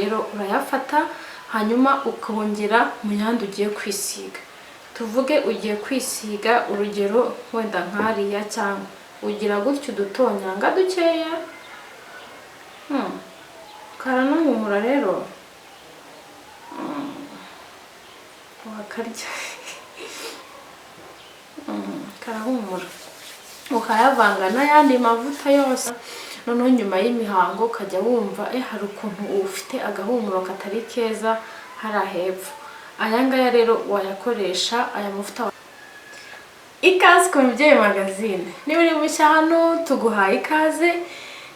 rero urayafata hanyuma ukongera mu yandi ugiye kwisiga. Tuvuge ugiye kwisiga urugero wenda nkariya cyangwa ugira gutyo udutonyanga dukeya. Karanahumura rero. Wakarya. Karahumura. Ukayavanga n'ayandi mavuta yose. Noneho nyuma y'imihango ukajya wumva hari ukuntu ufite agahumuro katari keza hari hepfo. Aya ngaya rero wayakoresha aya mavuta. Ikaze ku mubyeyimagazine. Niba uri mushya hano tuguhaye ikaze.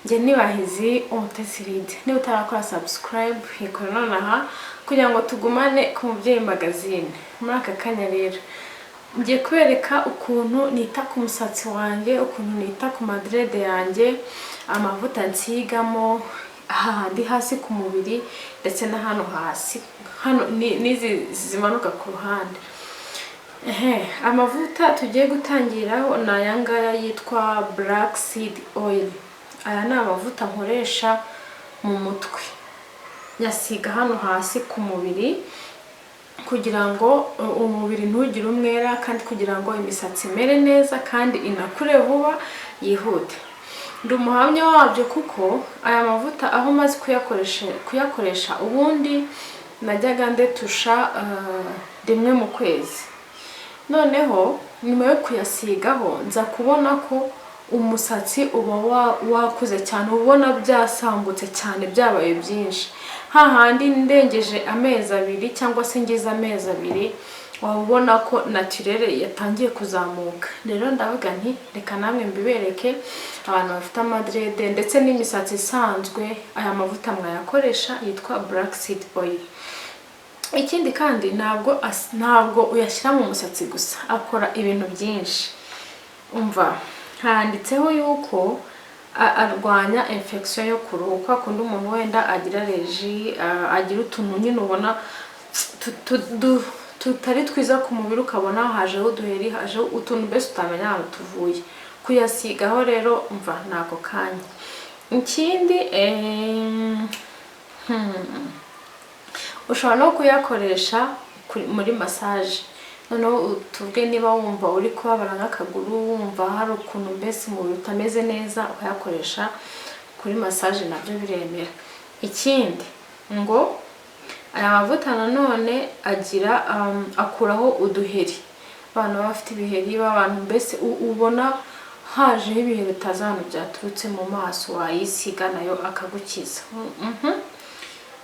Nge nibahizi umutesiride. Niba utarakora subscribe ikora nonaha kugira ngo tugumane ku mubyeyimagazine. Muri aka kanya rero ngiye kwereka ukuntu nita ku musatsi wanjye, ukuntu nita ku madrede yanjye, amavuta nsigamo ahandi hasi ku mubiri ndetse na hano hasi. Hano nizi zimanuka ku ruhande. Amavuta tugiye gutangiraho ni aya ngaya yitwa black seed oil. Aya ni amavuta nkoresha mu mutwe. Nyasiga hano hasi ku mubiri kugira ngo umubiri ntugire umwera kandi kugira ngo imisatsi imere neza kandi inakure vuba yihute. Ndi umuhamya wabyo kuko aya mavuta aho maze kuyakoresha ubundi najyaga ndetusha rimwe mu kwezi. Noneho nyuma yo kuyasigaho nza kubona ko umusatsi uba wakuze cyane, ubona byasambutse cyane byabaye byinshi. Hahandi ndengeje amezi 2 cyangwa se ngize amezi 2 wabona ko naturelle yatangiye kuzamuka. Rero ndavuga nti reka namwe mbibereke abantu bafite amadrede ndetse n'imisatsi isanzwe aya mavuta mwayakoresha yitwa black seed oil. Ikindi kandi ntabwo uyashyira mu musatsi gusa, akora ibintu byinshi. Umva handitseho yuko arwanya infection yo ku ruhu. Kwa kundi umuntu wenda agira allergie, agira utuntu nyine ubona tutari twiza ku mubiri, ukabona hajeho uduheri, hajeho utuntu mbese utamenya aho tuvuye. Kuyasigaho rero umva nako kanya. Ikindi ushobora no kuyakoresha muri massage. Noneho tuvuge niba wumva uri kubabara nk'akaguru, wumva hari ukuntu mbese umubiri utameze neza, ukayakoresha kuri massage nabyo biremera. Ikindi ngo aya mavuta nanone agira akuraho uduheri. Abantu bafite ibiheri, abantu mbese ubona hajeho ibiheri utazana byaturutse mu maso, wayisiga nayo akagukiza.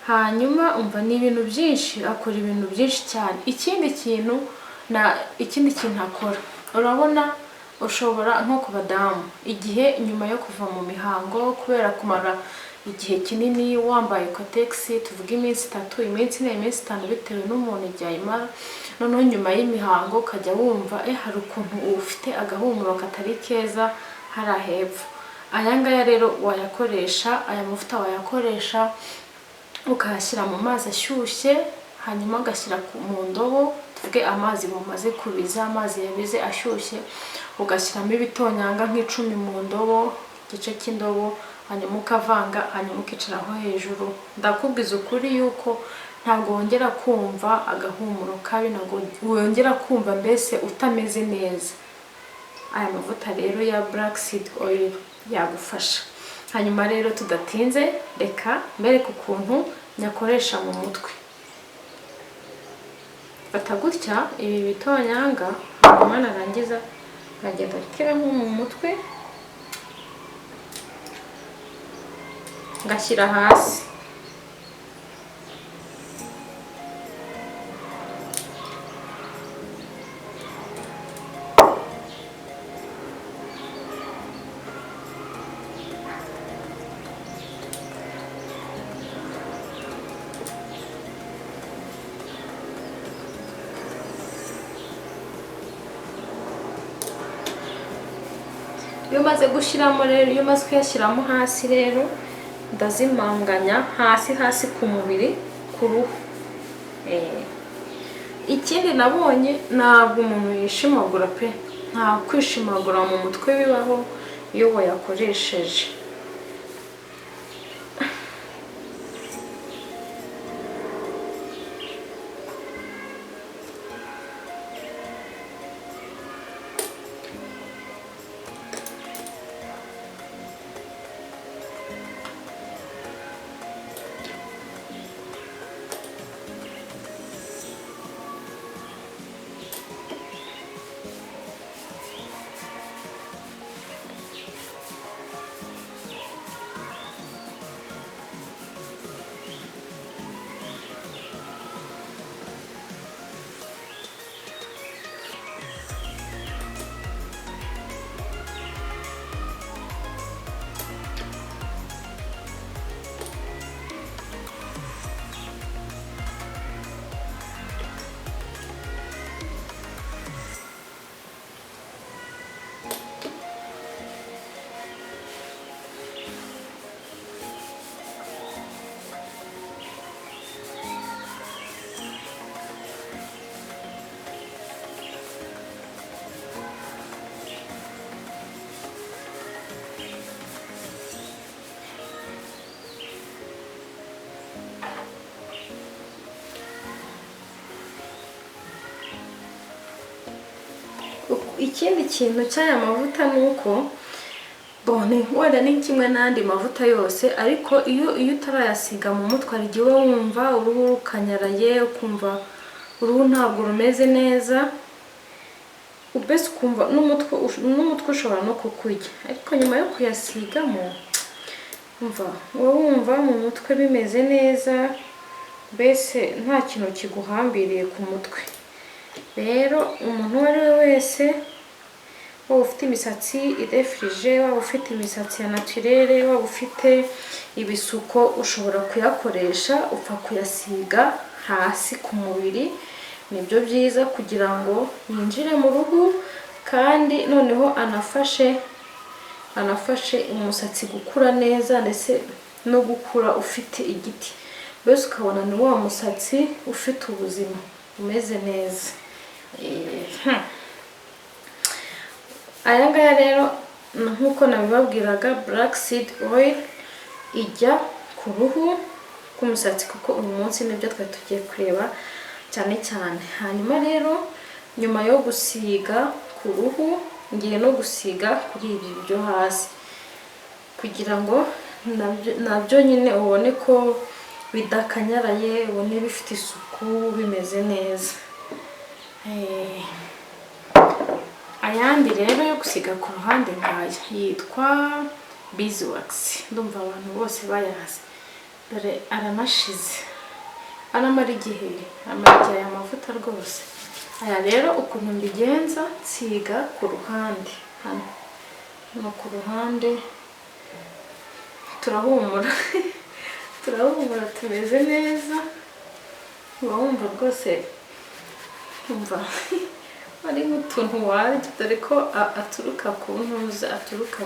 Hanyuma umva ni ibintu byinshi, akora ibintu byinshi cyane. Ikindi kintu akora, urabona ushobora nko ku badamu igihe nyuma yo kuva mu mihango, kubera kumara igihe kinini wambaye kotegisi, tuvuga iminsi 3, iminsi 4, iminsi 5 bitewe n'umuntu igihe ayimara. Noneho nyuma y'imihango ukajya wumva hari ukuntu ufite agahumuro katari keza hari hepfo. Aya ngaya rero wayakoresha, aya mavuta wayakoresha ukayashyira mu mazi ashyushye, hanyuma ugashyira mu ndobo. Tuvuge amazi mumaze kubiza, amazi yabize ashyushye, ugashyiramo ibitonyanga nk'10 mu ndobo, igice cy'indobo, hanyuma ukavanga, hanyuma ukicaraho hejuru. Ndakubwiza ukuri yuko ntabwo wongera kumva agahumuro kabi, ntabwo wongera kumva mbese utameze neza. Aya mavuta rero ya black seed oil yagufasha. Hanyuma rero tudatinze reka mbereke ukuntu nyakoresha mu mutwe. Fata gutya ibi bitonyanga, hanyuma narangiza nkagenda nshyiramo mu mutwe, ngashyira hasi. Iyo maze gushyiramo rero, iyo maze kuyashyiramo hasi rero ndazimanganya hasi ku mubiri ku ruhu. Ikindi nabonye ntabwo umuntu yishimagura pe, nta kwishimagura mu mutwe bibaho iyo wayakoresheje. ikindi kintu cy'aya mavuta nuko bone wenda ni kimwe n'andi mavuta yose, ariko iyo utarayasiga mu mutwe ari gihe wumva uruhu rukanyaraye, ukumva uruhu ntabwo rumeze neza, ubese ukumva n'umutwe ushobora no kukurya, ariko nyuma yo kuyasigamo wumva mu mutwe bimeze neza, mbese nta kintu kiguhambiriye ku mutwe. Rero umuntu uwo ari we wese, waba ufite imisatsi idefirije, waba ufite imisatsi ya naturere, waba ufite ibisuko, ushobora kuyakoresha, upfa kuyasiga hasi ku mubiri. Nibyo byiza kugira ngo yinjire mu ruhu, kandi noneho anafashe umusatsi gukura neza, ndetse no gukura ufite igiti, mbese ukabona ni wa musatsi ufite ubuzima umeze neza. Aya ngaya rero nk'uko nabibabwiraga, black seed oil ijya ku ruhu k'umusatsi, kuko uyu munsi nibyo twari tugiye kureba cyane cyane. Hanyuma rero nyuma yo gusiga ku ruhu, ngiye no gusiga kuri ibi byo hasi, kugira ngo nabyo nyine ubone ko bidakanyaraye, ubone bifite isuku, bimeze neza. Ayandi rero yo gusiga ku ruhande ngaya yitwa beeswax. Ndumva abantu bose bayazi, dore aranashize, aramara igihe aya mavuta rwose. Aya rero ukuntu mbigenza, nsiga ku ruhande, hano no ku ruhande, turahumura turahumura, tumeze neza. Uba wumva rwose, umva ari nk'utuntu warya, dore ko aturuka ku ntuza, aturuka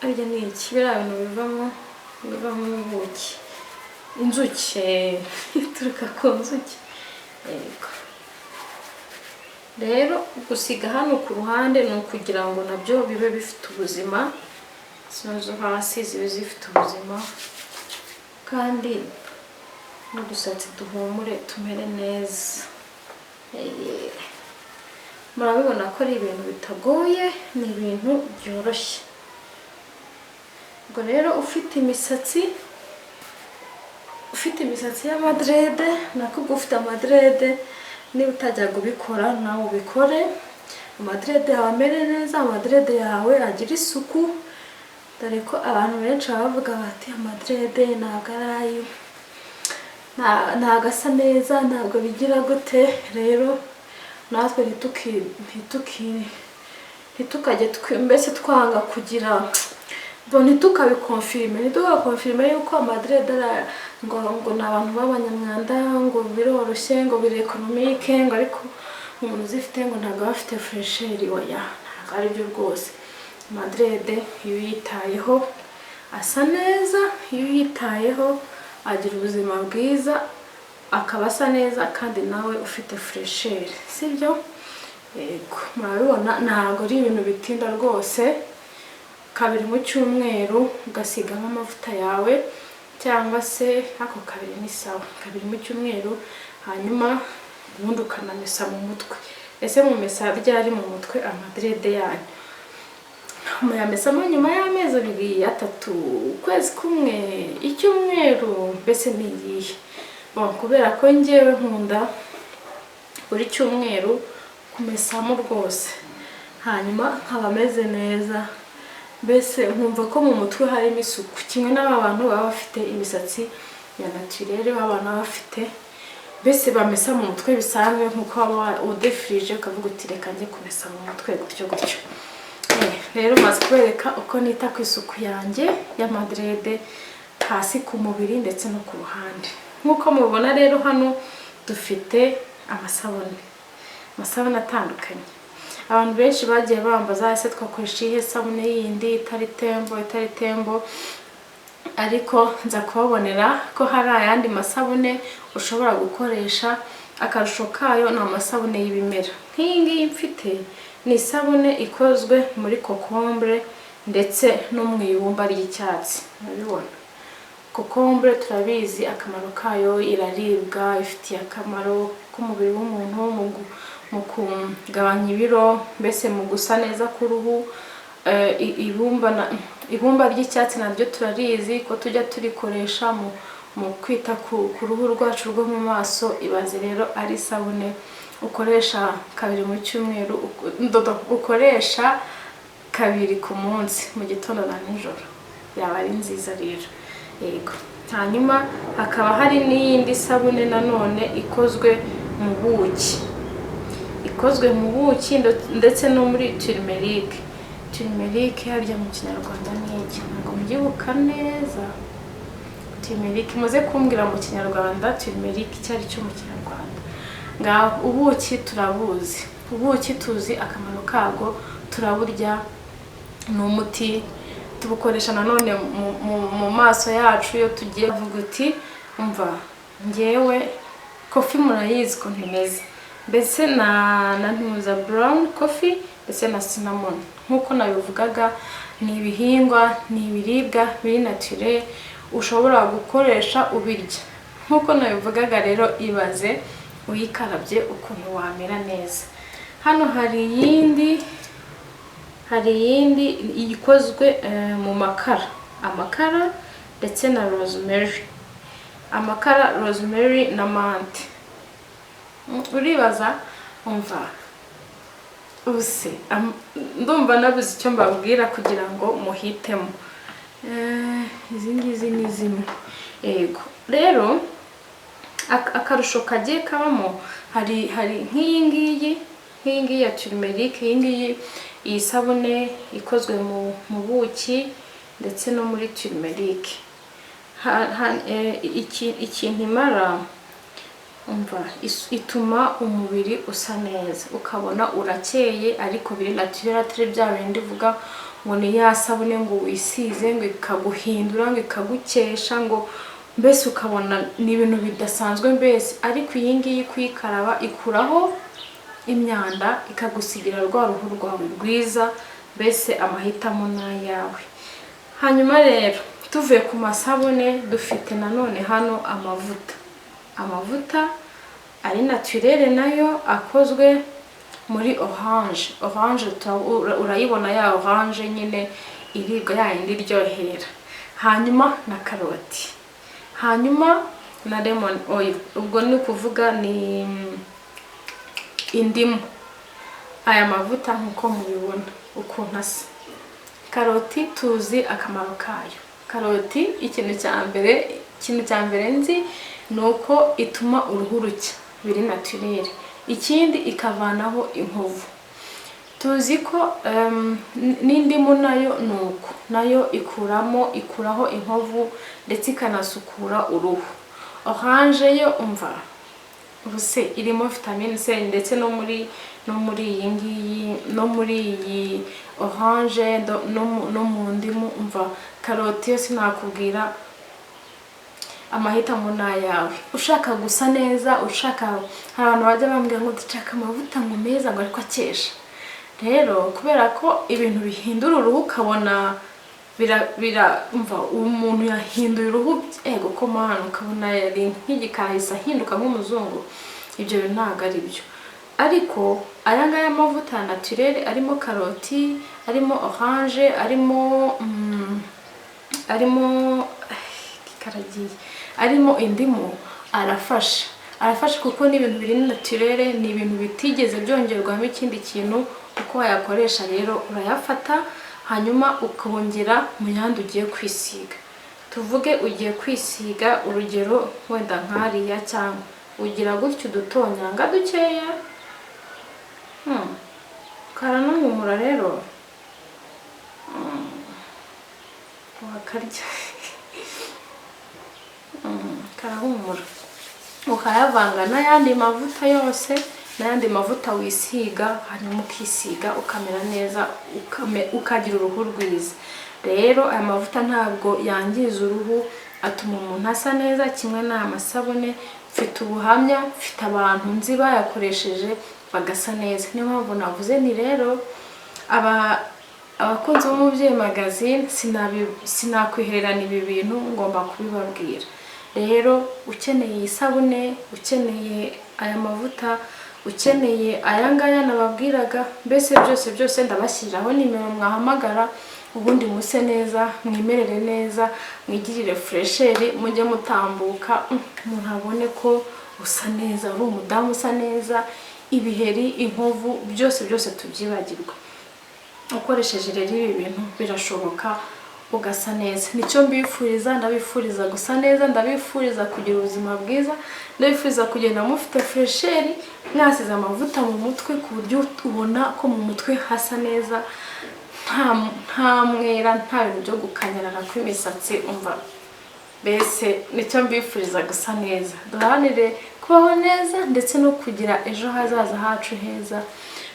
arya ni iki, biriya bintu bivamo ubuki, inzuki, ituruka ku nzuki. Yego rero gusiga hano ku ruhande ni ukugira ngo nabyo bibe bifite ubuzima, zino zo hasi zibe zifite ubuzima, kandi n'udusatsi duhumure, tumere neza. Murabibona ko ari ibintu bitagoye, ni ibintu byoroshye. Ubwo rero ufite imisatsi y'amadrede, nakubwo ufite amadrede, niba utajya kubikora nawe ubikore, amadrede yawe amere neza, amadrede yawe agira isuku, dore ko abantu benshi bavuga bati amadrede ntabwo arayo, ntabwo asa neza, ntabwo bigira gute. Rero natwe ntitukajye mbese twanga kugira ntitukabikonfirime yuko amadrede ngo ni abantu b'abanyamwanda, ngo biroroshye, ngo biri ekonomike, ngo ariko umuntu uzifite ngo ntabwo aba afite fresheri. Oya, ntabwo ari byo rwose. Amadrede iyo uyitayeho asa neza, iyo uyitayeho agira ubuzima bwiza, akaba asa neza, kandi nawe ufite fresheri, sibyo? Yego, murabibona ntabwo ari ibintu bitinda rwose. 2 mu cyumweru ugasigamo amavuta yawe, cyangwa se ako 2 ni sawa, 2 mu cyumweru, hanyuma ubundi ukanamesa mu mutwe. Ese mumesa ryari mu mutwe amadrede yanyu? Muyamesamo nyuma y'amezi 2, 3, ukwezi kumwe, icyumweru, mbese ni iyihe? Kubera ko njyewe nkunda buri cyumweru kumesamo rwose, hanyuma nkaba meze neza, mbese nkumva ko mu mutwe harimo isuku, kimwe n'aba bantu baba bafite imisatsi ya naturere, babana bafite, mbese bamesa mu mutwe bisanzwe, nkuko waba udefirije ukavuga uti reka njye kumesa mu mutwe gutyo gutyo. Rero maze kubereka uko nita ku isuku yanjye y'amadrede, hasi ku mubiri ndetse no ku ruhande. Nkuko mubibona rero hano dufite amasabune atandukanye. Abantu benshi bagiye bambaza ese twakoresha ihe sabune yindi itari tembo, ariko nza kubabonera ko hari ayandi masabune ushobora gukoresha. Akarusho kayo ni amasabune y'ibimera. Nk'iyi ngiyi mfite ni isabune ikozwe muri kokombure ndetse no mu ibumba ry'icyatsi. Murabibona kokombure turabizi akamaro kayo, iraribwa, ifitiye akamaro k'umubiri w'umuntu mu kugabanya ibiro, mbese mu gusa neza k'uruhu. Ibumba ry'icyatsi naryo turarizi ko tujya turikoresha mu kwita ku ruhu rwacu rwo mu maso. Ibaze rero ari isabune ukoresha 2 mu cyumweru, ukoresha 2 ku munsi, mu gitondo na nijoro, yaba ari nziza rero. Yego, hanyuma hakaba hari n'iyindi sabune nanone ikozwe mu buki, ndetse no muri turmeric. Harya mu kinyarwanda ni iki? Ntabwo mbyibuka neza. Turmeric muze kumbwira mu kinyarwanda turmeric cyari cyo mu kinyarwanda. Ngaho ubuki turabuzi, ubuki tuzi akamaro kago, turaburya, ni umuti, tubukoresha nanone mu maso yacu iyo tugiye kuvuga uti umva ngewe coffee murayizi ko ntimeze, mbese na ntuza brown coffee ndetse na cinnamon. Nkuko nabivugaga, ni ibihingwa, ni ibiribwa biri naturel ushobora gukoresha ubirya. Nkuko nabivugaga rero, ibaze uyikarabye ukuntu wamera neza. Hano hari iyindi ikozwe mu amakara ndetse na rosemary. Rosemary na mint. Uribaza umva ubuse ndumva nabuze icyo mbabwira kugira ngo muhitemo. Izi ngizi ni zimwe. Yego rero akarusho kagiye kabamo, hari nk'iyi ngiyi ya turmeric, iyi sabune ikozwe mu buki ndetse no muri turmeric. Ikintu imara umva, ituma umubiri usa neza, ukabona urakeye, ariko biri naturel, atari bya bindi uvuga ngo ni ya sabune ngo wisize ngo ikaguhindura ngo ikagukesha, ngo mbese ukabona ni ibintu bidasanzwe mbese. Ariko iyi ngiyi kuyikaraba ikuraho imyanda, ikagusigira rwa ruhu rwawe rwiza, mbese amahitamo n'ayawe. Hanyuma rero tuvuye ku masabune, dufite nanone hano amavuta ari naturel, nayo akozwe muri orange. Urayibona ya orange nyine iribwa, ya yindi iryohera. Hanyuma na karoti, hanyuma na lemon oil, ubwo ni kuvuga ni indimu. Aya mavuta nkuko mubibona ukuntu asa. Karoti tuzi akamaro kayo. Karoti ikintu cya mbere nzi nuko ituma uruhu rucya, biri naturel. Ikindi ikavanaho inkovu. Tuzi ko n'indimu nayo nuko, nayo ikuraho inkovu ndetse ikanasukura uruhu. Orange yo umva ubuse irimo vitamine C, ndetse no muri iyi ngiyi, no muri iyi orange, no mu ndimu. Umva karoti yo sinakubwira, amahitamo n'ayawe. Ushaka gusa neza, hari abantu bajya bambwira ngo dushaka amavuta ngo meza ngo ariko akesha. Rero kubera ko ibintu bihindura uruhu, ukabona umva umuntu yahinduye uruhu, ego ko mana, ukabona yari nk'igikahisa ahinduka nk'umuzungu, ibyo bintu ntabwo ari byo. Ariko aya ngaya mavuta naturel, arimo karoti, arimo orange, arimo indimu, arafasha kuko ni ibintu biri naturel, ni ibintu bitigeze byongerwamo ikindi kintu. Uko wayakoresha rero, urayafata hanyuma ukongera mu yandi ugiye kwisiga. Tuvuge ugiye kwisiga urugero wenda nkariya, cyangwa ugira gutyo udutonyanga dukeya, karanahumura rero, wakarya karahumura. Ukayavanga n'ayandi mavuta yose, n'ayandi mavuta wisiga, hanyuma ukisiga ukamera neza, ukagira uruhu rwiza. Rero aya mavuta ntabwo yangiza uruhu, atuma umuntu asa neza, kimwe n'aya masabune. Mfite ubuhamya, mfite abantu nzi bayakoresheje bagasa neza. Niyo mpamvu navuze ni rero abakunzi b'umubyeyimagazine sinakwihererana ibi bintu, ngomba kubibabwira. Rero ukeneye isabune, ukeneye aya mavuta, ukeneye aya ngaya nababwiraga, mbese byose ndabashyiriraho nimero mwahamagara, ubundi muse neza, mwimerere neza, mwigirire fresheri, mujye mutambuka, umuntu abone ko usa neza, uri umudamu usa neza, ibiheri, inkovu, byose tubyibagirwa. Ukoresheje rero ibi bintu birashoboka ugasa neza. Nicyo mbifuriza, ndabifuriza gusa neza, ndabifuriza kugira ubuzima bwiza, ndabifuriza kugenda mufite fresheri, mwasize amavuta mu mutwe ku buryo ubona ko mu mutwe hasa neza, nta mwera, nta bintu byo gukanyarara kw'imisatsi. Umva, mbese nicyo mbifuriza gusa neza. Duharanire kubaho neza ndetse no kugira ejo hazaza hacu heza,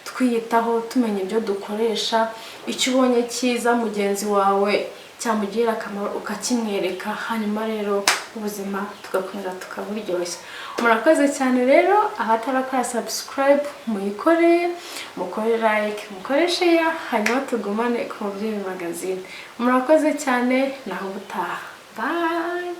twiyitaho, tumenya ibyo dukoresha. Icyo ubonye cyiza mugenzi wawe cyamugirira akamaro ukakimwereka, hanyuma rero ubuzima tugakomeza tukaburyoshya. Murakoze cyane rero, abatarakora subscribe muyikore, mukore like, mukore share, hanyuma tugumane ku mubyeyimagazine. Murakoze cyane, naho ubutaha. Bye.